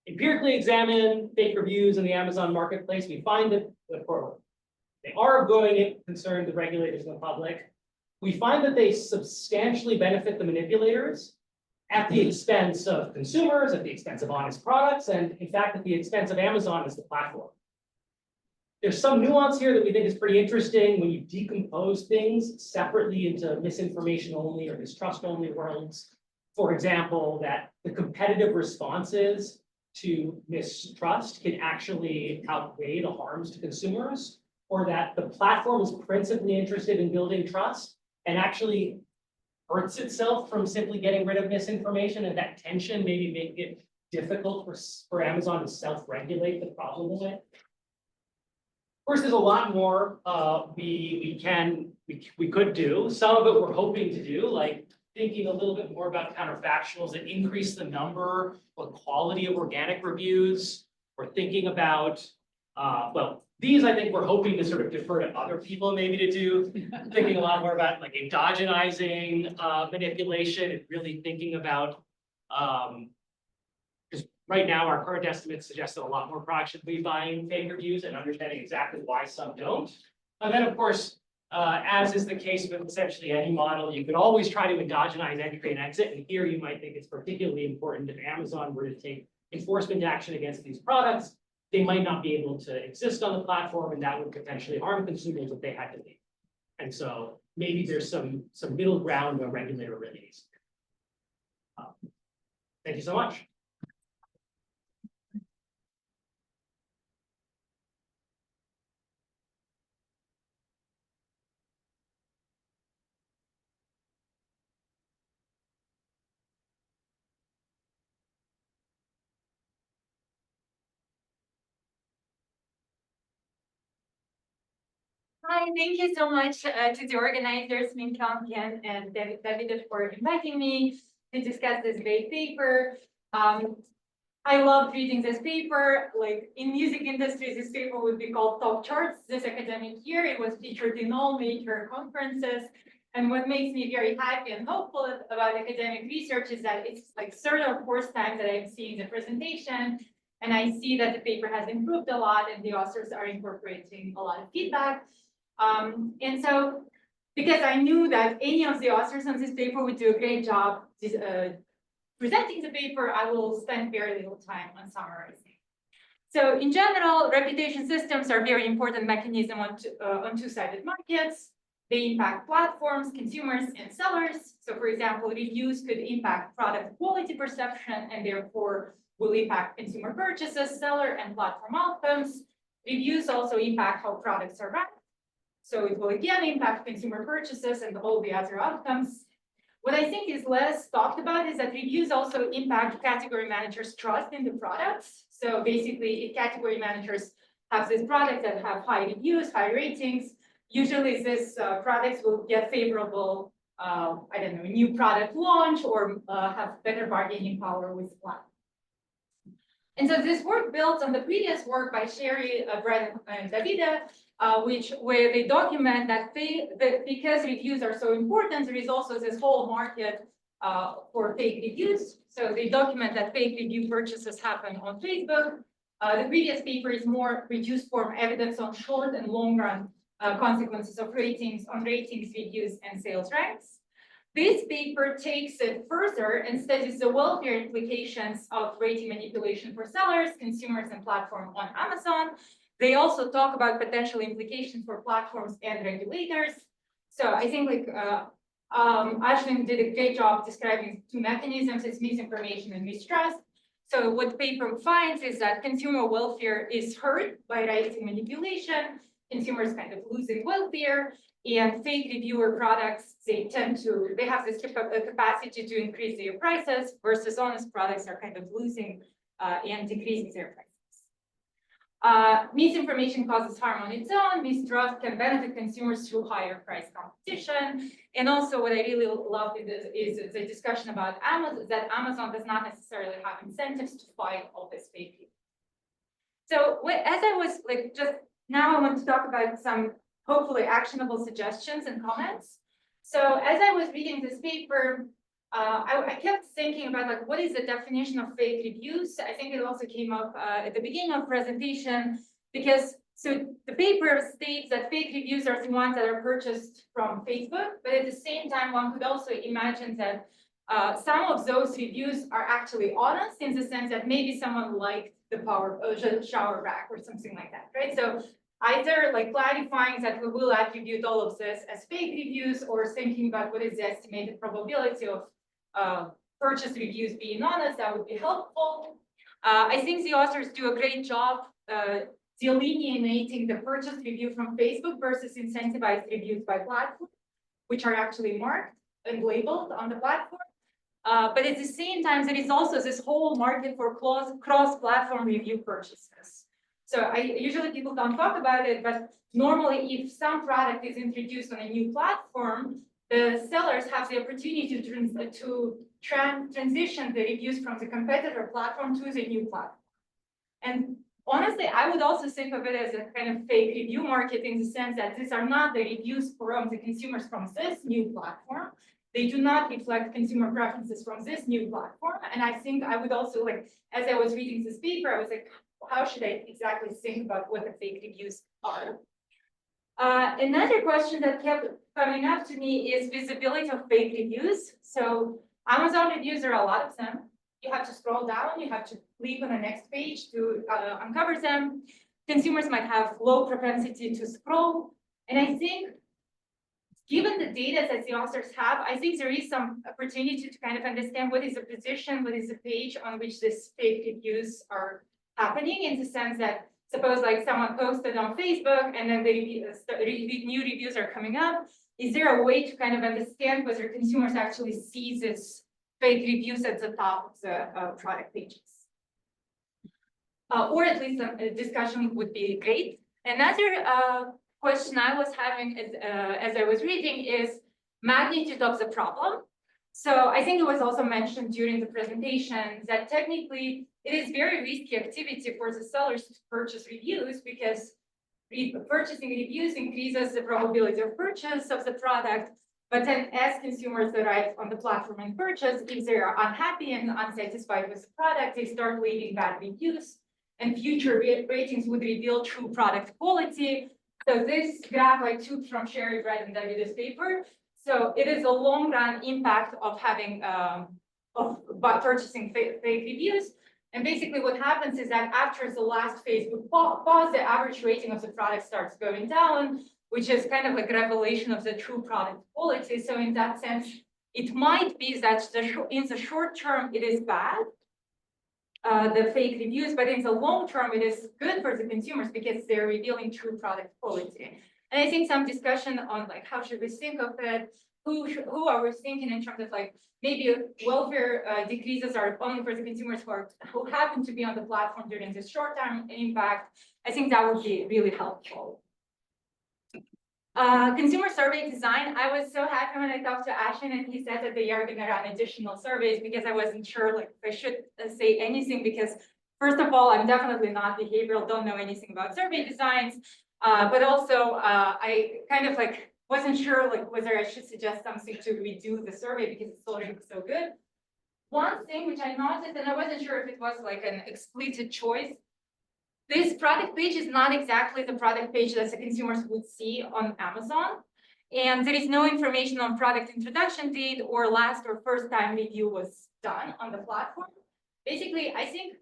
Speaker 1: empirically examine fake reviews in the Amazon marketplace. We find that they are going to concern the regulators and the public. We find that they substantially benefit the manipulators at the expense of consumers, at the expense of honest products, and in fact, at the expense of Amazon as the platform. There's some nuance here that we think is pretty interesting when you decompose things separately into misinformation only or mistrust only worlds. For example, that the competitive responses to mistrust can actually outweigh the harms to consumers, or that the platform is principally interested in building trust and actually hurts itself from simply getting rid of misinformation, and that tension maybe make it difficult for Amazon to self-regulate the problem away. Of course, there's a lot more we could do. Some of it we're hoping to do, like thinking a little bit more about counterfactuals that increase the number or quality of organic reviews. We're thinking about, well, these I think we're hoping to sort of defer to other people maybe to do. Thinking a lot more about like endogenizing manipulation and really thinking about, because right now our current estimates suggest that a lot more products should be buying fake reviews and understanding exactly why some don't. And then of course, as is the case with essentially any model, you could always try to endogenize entry and exit. And here you might think it's particularly important if Amazon were to take enforcement action against these products. They might not be able to exist on the platform, and that would potentially harm consumers if they had to leave. And so maybe there's some middle ground where regulator really needs. Thank you so much.
Speaker 12: Hi, thank you so much to the organizers, Minka and David for inviting me to discuss this great paper. I loved reading this paper. Like in music industry, this paper would be called top charts this academic year. It was featured in all major conferences. And what makes me very happy and hopeful about academic research is that it's like third or fourth time that I'm seeing the presentation. And I see that the paper has improved a lot and the authors are incorporating a lot of feedback. And so, because I knew that any of the authors on this paper would do a great job presenting the paper, I will spend very little time on summarizing. So in general, reputation systems are very important mechanism on two-sided markets. They impact platforms, consumers, and sellers. So for example, reviews could impact product quality perception and therefore will impact consumer purchases, seller, and platform outcomes. Reviews also impact how products are ranked. So it will again impact consumer purchases and all the other outcomes. What I think is less talked about is that reviews also impact category managers' trust in the products. So basically, if category managers have this product that have high reviews, high ratings, usually these products will get favorable, I don't know, new product launch or have better bargaining power with platforms. And so this work builds on the previous work by Sherry, Brett, and Davida, where they document that because reviews are so important, there is also this whole market for fake reviews. So they document that fake review purchases happen on Facebook. The previous paper is more reduced form evidence on short and long run consequences of ratings on ratings, reviews, and sales ranks. This paper takes it further and studies the welfare implications of rating manipulation for sellers, consumers, and platforms on Amazon. They also talk about potential implications for platforms and regulators. So I think like Ashvin did a great job describing two mechanisms, it's misinformation and mistrust. So what the paper finds is that consumer welfare is hurt by rating manipulation. consumers kind of losing wealthier, and fake reviewer products, they have this capacity to increase their prices, versus honest products are kind of losing and decreasing their prices. Misinformation causes harm on its own. Mistrust can benefit consumers through higher price competition. And also what I really love is the discussion about Amazon, that Amazon does not necessarily have incentives to fight all this fake news. So as I was like, just now I want to talk about some hopefully actionable suggestions and comments. So as I was reading this paper, I kept thinking about like, what is the definition of fake reviews? I think it also came up at the beginning of presentation, because so the paper states that fake reviews are the ones that are purchased from Facebook, but at the same time, one could also imagine that some of those reviews are actually honest in the sense that maybe someone liked the shower rack or something like that, right? So either like clarifying that we will attribute all of this as fake reviews, or thinking about what is the estimated probability of purchase reviews being honest, that would be helpful. I think the authors do a great job delineating the purchase review from Facebook versus incentivized reviews by platform, which are actually marked and labeled on the platform. But at the same time, there is also this whole market for cross-platform review purchases. So usually people don't talk about it, but normally if some product is introduced on a new platform, the sellers have the opportunity to transition the reviews from the competitor platform to the new platform. And honestly, I would also think of it as a kind of fake review market, in the sense that these are not the reviews from the consumers from this new platform. They do not reflect consumer preferences from this new platform. And I think I would also, like, as I was reading this paper, I was like, how should I exactly think about what the fake reviews are? Another question that kept coming up to me is visibility of fake reviews. So Amazon reviews, there are a lot of them. You have to scroll down, you have to click on the next page to uncover them. Consumers might have low propensity to scroll. And I think, given the data that the authors have, I think there is some opportunity to kind of understand what is the position, what is the page on which these fake reviews are happening, in the sense that, suppose like someone posted on Facebook and then the new reviews are coming up. Is there a way to kind of understand whether consumers actually see this fake reviews at the top of the product pages? Or at least a discussion would be great. Another question I was having as I was reading is magnitude of the problem. So I think it was also mentioned during the presentation that technically it is very risky activity for the sellers to purchase reviews, because purchasing reviews increases the probability of purchase of the product. But then as consumers arrive on the platform and purchase, if they are unhappy and unsatisfied with the product, they start leaving bad reviews, and future ratings would reveal true product quality. So this graph I took from Sherry Brett and David's paper. So it is a long run impact of having purchasing fake reviews. And basically what happens is that after the last Facebook pause, the average rating of the product starts going down, which is kind of like a revelation of the true product quality. So in that sense, it might be that in the short term, it is bad, the fake reviews, but in the long term, it is good for the consumers because they're revealing true product quality. And I think some discussion on like, how should we think of it? Who are we thinking in terms of like, maybe welfare decreases are only for the consumers who happen to be on the platform during this short-term impact. I think that would be really helpful. Consumer survey design. I was so happy when I talked to Ashvin and he said that they are going to run additional surveys, because I wasn't sure like if I should say anything, because first of all, I'm definitely not behavioral, don't know anything about survey designs. But also I kind of like wasn't sure like whether I should suggest something to redo the survey because it's already so good. One thing which I noticed, and I wasn't sure if it was like an explicit choice, this product page is not exactly the product page that the consumers would see on Amazon. And there is no information on product introduction date or last or first time review was done on the platform. Basically, I think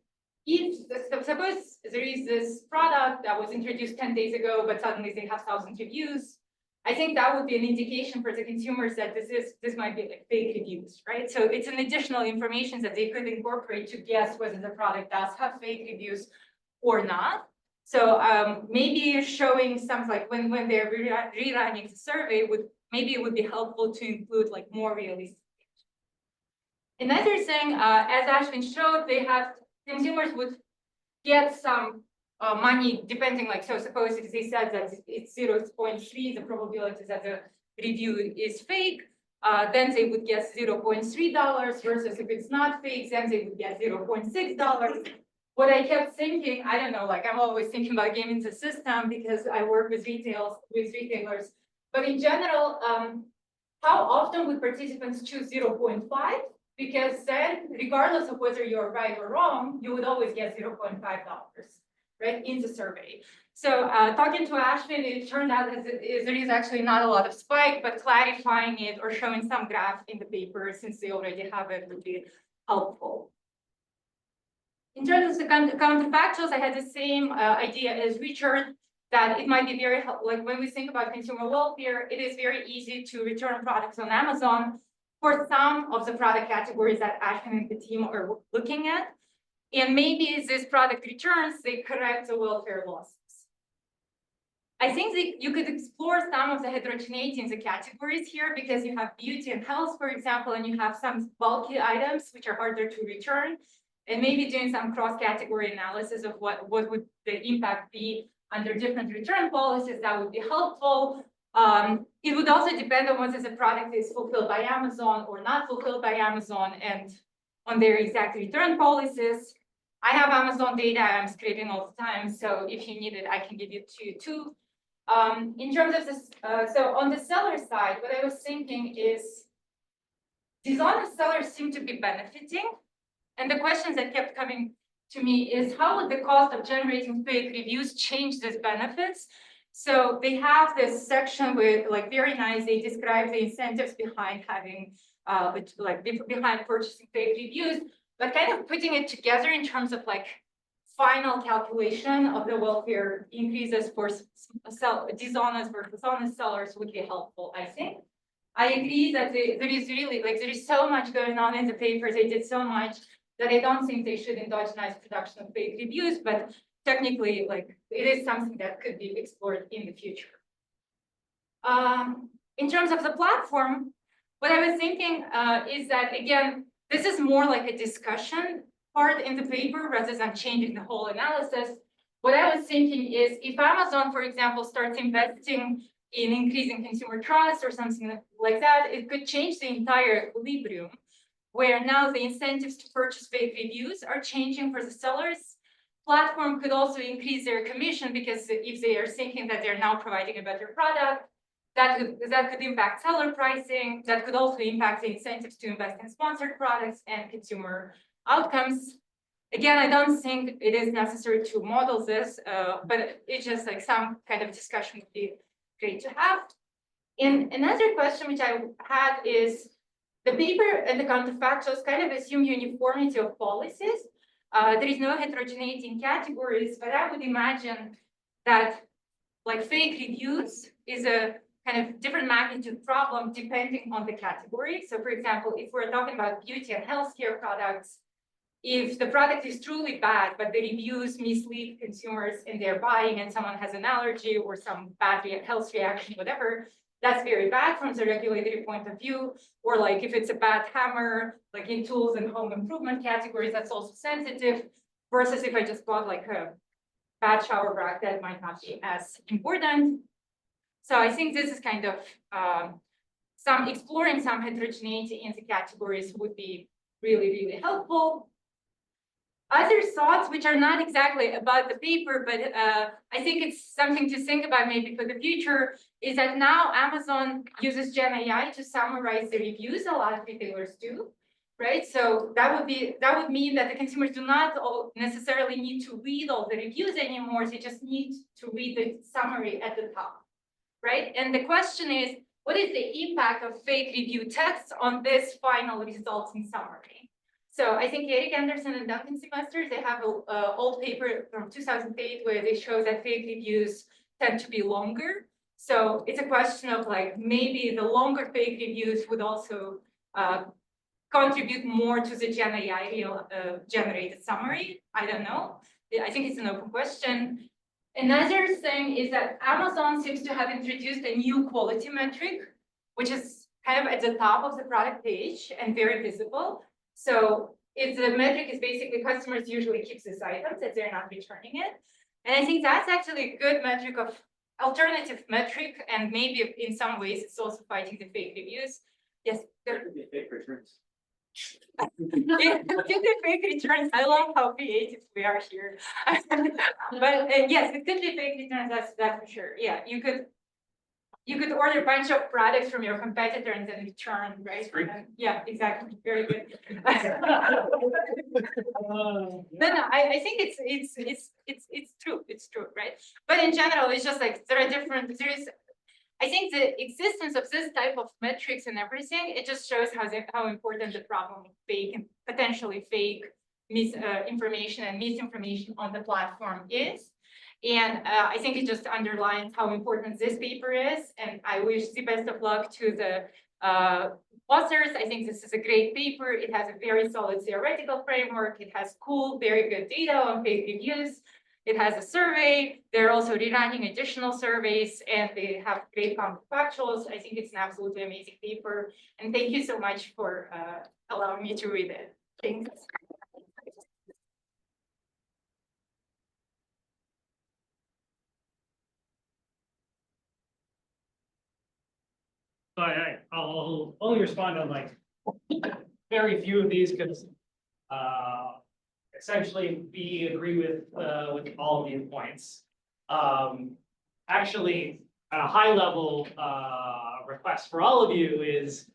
Speaker 12: if suppose there is this product that was introduced 10 days ago, but suddenly they have 1,000 reviews, I think that would be an indication for the consumers that this might be like fake reviews, right? So it's an additional information that they could incorporate to guess whether the product does have fake reviews or not. So maybe showing some like when they're rerunning the survey maybe it would be helpful to include like more realistic. Another thing, as Ashvin showed, consumers would get some money depending, like, so suppose if they said that it's 0.3, the probability that the review is fake, then they would get $0.3 versus if it's not fake, then they would get $0.6. What I kept thinking, I don't know, like I'm always thinking about gaming the system because I work with retailers, but in general, how often would participants choose 0.5? Because then, regardless of whether you're right or wrong, you would always get $0.5, right, in the survey. So talking to Ashvin, it turned out that there is actually not a lot of spike, but clarifying it or showing some graph in the paper, since they already have it, would be helpful. In terms of the counterfactuals, I had the same idea as Richard, that it might be very helpful, like when we think about consumer welfare, it is very easy to return products on Amazon for some of the product categories that Ashvin and the team are looking at. And maybe these product returns, they correct the welfare losses. I think that you could explore some of the heterogeneity in the categories here because you have beauty and health, for example, and you have some bulky items which are harder to return. And maybe doing some cross-category analysis of what would the impact be under different return policies, that would be helpful. It would also depend on whether the product is fulfilled by Amazon or not fulfilled by Amazon and on their exact return policies. I have Amazon data I'm scraping all the time, so if you need it, I can give it to you too. In terms of this, so on the seller side, what I was thinking is dishonest sellers seem to be benefiting. And the questions that kept coming to me is how would the cost of generating fake reviews change these benefits? So they have this section with like very nice, they describe the incentives behind having, behind purchasing fake reviews, but kind of putting it together in terms of like final calculation of the welfare increases for dishonest versus honest sellers would be helpful, I think. I agree that there is really, like, there is so much going on in the paper, they did so much that I don't think they should endogenize production of fake reviews, but technically, like, it is something that could be explored in the future. In terms of the platform, what I was thinking is that, again, this is more like a discussion part in the paper rather than changing the whole analysis. What I was thinking is if Amazon, for example, starts investing in increasing consumer trust or something like that, it could change the entire equilibrium, where now the incentives to purchase fake reviews are changing for the sellers. Platform could also increase their commission because if they are thinking that they're now providing a better product, that could impact seller pricing. That could also impact the incentives to invest in sponsored products and consumer outcomes. Again, I don't think it is necessary to model this, but it's just like some kind of discussion would be great to have. And another question which I had is, the paper and the counterfactuals kind of assume uniformity of policies. There is no heterogeneity in categories, but I would imagine that like fake reviews is a kind of different magnitude problem depending on the category. So for example, if we're talking about beauty and healthcare products, if the product is truly bad, but the reviews mislead consumers in their buying and someone has an allergy or some bad health reaction, whatever, that's very bad from the regulatory point of view. Or like if it's a bad hammer, like in tools and home improvement categories, that's also sensitive, versus if I just bought like a bad shower rack, that might not be as important. So I think this is kind of exploring some heterogeneity in the categories would be really, really helpful. Other thoughts, which are not exactly about the paper, but I think it's something to think about maybe for the future, is that now Amazon uses Gen AI to summarize the reviews. A lot of retailers do, right? So that would mean that the consumers do not necessarily need to read all the reviews anymore. They just need to read the summary at the top, right? And the question is, what is the impact of fake review text on this final resulting summary? So I think Eric Anderson and Duncan Semester, they have an old paper from 2008 where they show that fake reviews tend to be longer. So it's a question of like, maybe the longer fake reviews would also contribute more to the Gen AI generated summary. I don't know. I think it's an open question. Another thing is that Amazon seems to have introduced a new quality metric, which is kind of at the top of the product page and very visible. So if the metric is basically customers usually keep these items that they're not returning it. And I think that's actually a good metric of alternative metric, and maybe in some ways it's also fighting the fake reviews. Yes.
Speaker 5: There could be fake returns.
Speaker 12: Fake returns. I love how creative we are here. But yes, it could be fake returns. That's for sure. Yeah, you could order a bunch of products from your competitor and then return, right? Yeah, exactly. Very good. No, I think it's true. It's true, right? But in general, it's just like there is. I think the existence of this type of metrics and everything, it just shows how important the problem of fake and potentially fake misinformation and misinformation on the platform is. And I think it just underlines how important this paper is. And I wish the best of luck to the authors. I think this is a great paper. It has a very solid theoretical framework. It has cool, very good data on fake reviews. It has a survey. They're also rerunning additional surveys, and they have great counterfactuals. I think it's an absolutely amazing paper. And thank you so much for allowing me to read it. Thanks.
Speaker 1: I'll only respond on like very few of these because essentially we agree with all of these points. Actually, at a high level request for all of you is,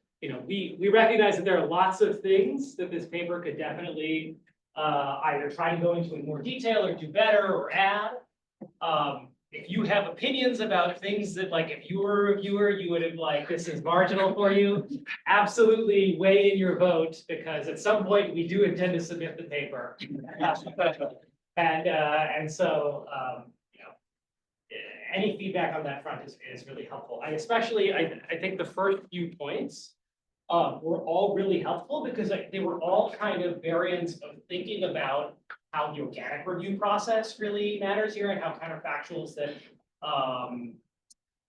Speaker 1: we recognize that there are lots of things that this paper could definitely either try to go into in more detail or do better or add. If you have opinions about things that, like, if you were a reviewer, you would have like, this is marginal for you, absolutely weigh in your vote, because at some point we do intend to submit the paper. And so, any feedback on that front is really helpful. I think the first few points were all really helpful because they were all kind of variants of thinking about how the organic review process really matters here, and how counterfactuals that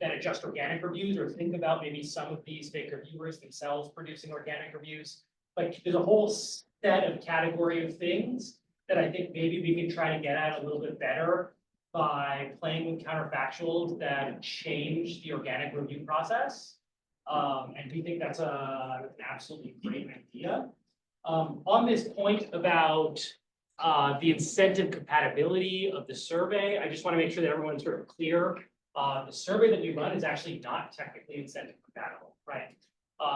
Speaker 1: adjust organic reviews, or think about maybe some of these fake reviewers themselves producing organic reviews. Like, there's a whole set of category of things that I think maybe we can try to get at a little bit better by playing with counterfactuals that change the organic review process. And we think that's an absolutely great idea. On this point about the incentive compatibility of the survey, I just want to make sure that everyone's sort of clear. The survey that we run is actually not technically incentive compatible, right?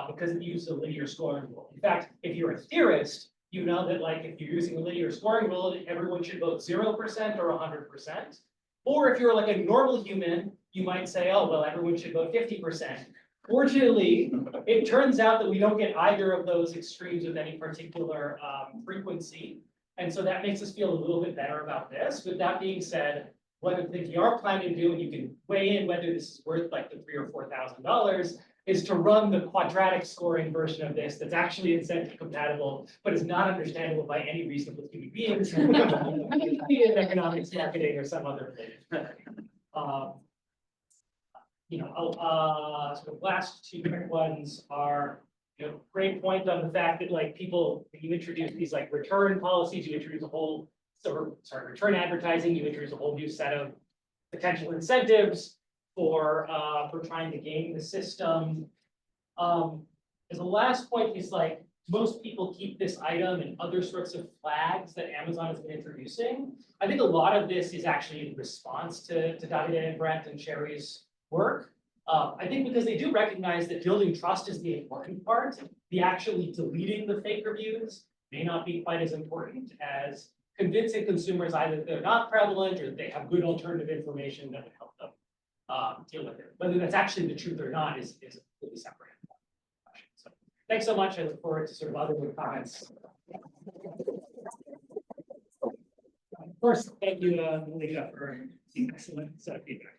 Speaker 1: Because it uses a linear scoring rule. In fact, if you're a theorist, you know that, like, if you're using a linear scoring rule, everyone should vote 0% or 100%. Or if you're like a normal human, you might say, oh, well, everyone should vote 50%. Fortunately, it turns out that we don't get either of those extremes with any particular frequency. And so that makes us feel a little bit better about this. With that being said, one of the things you are planning to do, and you can weigh in whether this is worth like the $3,000 or $4,000, is to run the quadratic scoring version of this that's actually incentive compatible, but is not understandable by any reasonable human beings, be in economics, marketing, or some other thing. Sort of last two quick ones are, great point on the fact that, like, you introduce these like return policies, you introduce a whole, return advertising, you introduce a whole new set of potential incentives for trying to game the system. As a last point is, like, most people keep this item and other sorts of flags that Amazon has been introducing. I think a lot of this is actually in response to Davide and Brent and Sherry's work. I think because they do recognize that building trust is the important part. The actually deleting the fake reviews may not be quite as important as convincing consumers either that they're not prevalent or that they have good alternative information that would help them deal with it. Whether that's actually the truth or not is a completely separate question. So thanks so much. I look forward to sort of other comments. Of course, thank you, Malika, for the excellent set of feedback.